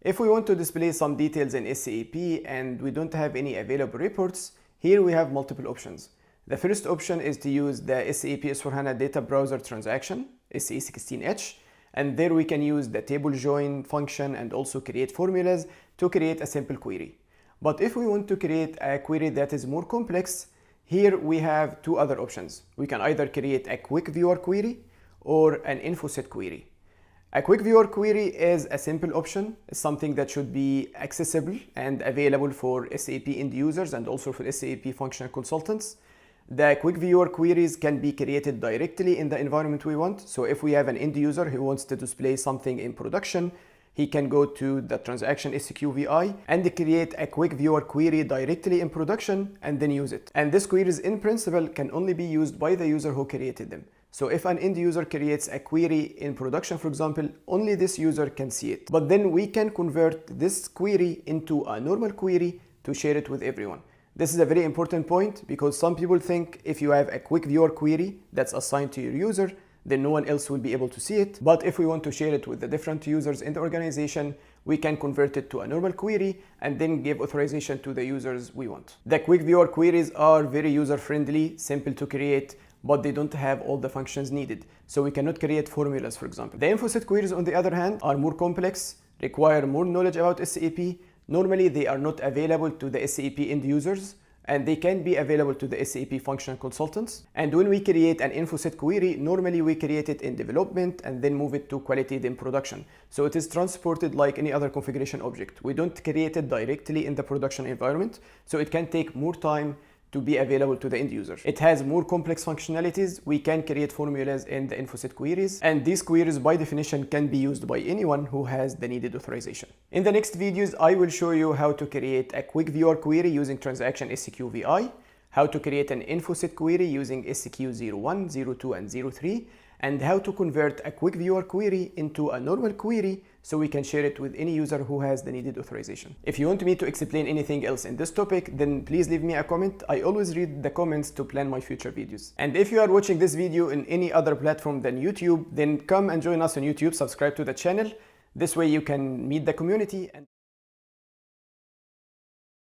If we want to display some details in SAP and we don't have any available reports, here we have multiple options. The first option is to use the SAP S4HANA Data Browser Transaction, SA16H, and there we can use the table join function and also create formulas to create a simple query. But if we want to create a query that is more complex, here we have two other options. We can either create a quick viewer query or an info set query. A quick viewer query is a simple option. It's something that should be accessible and available for SAP end users and also for SAP functional consultants. The quick viewer queries can be created directly in the environment we want. So if we have an end user who wants to display something in production, he can go to the transaction SQVI and create a quick viewer query directly in production and then use it. And these queries in principle can only be used by the user who created them. So if an end user creates a query in production, for example, only this user can see it. But then we can convert this query into a normal query to share it with everyone. This is a very important point because some people think if you have a quick viewer query that's assigned to your user, then no one else will be able to see it. But if we want to share it with the different users in the organization, we can convert it to a normal query and then give authorization to the users we want. The quick viewer queries are very user-friendly, simple to create, but they don't have all the functions needed. So we cannot create formulas, for example. The info set queries, on the other hand, are more complex, require more knowledge about SAP. Normally, they are not available to the SAP end users, and they can be available to the SAP functional consultants. And when we create an info set query, normally we create it in development and then move it to quality in production. So it is transported like any other configuration object. We don't create it directly in the production environment, so it can take more time to be available to the end user. It has more complex functionalities. We can create formulas in the info set queries, and these queries by definition can be used by anyone who has the needed authorization. In the next videos, I will show you how to create a quick viewer query using transaction SQVI, how to create an info set query using SQ01, 02, and 03, and how to convert a quick viewer query into a normal query so we can share it with any user who has the needed authorization. If you want me to explain anything else in this topic, then please leave me a comment. I always read the comments to plan my future videos. And if you are watching this video in any other platform than YouTube, then come and join us on YouTube, subscribe to the channel. This way you can meet the community.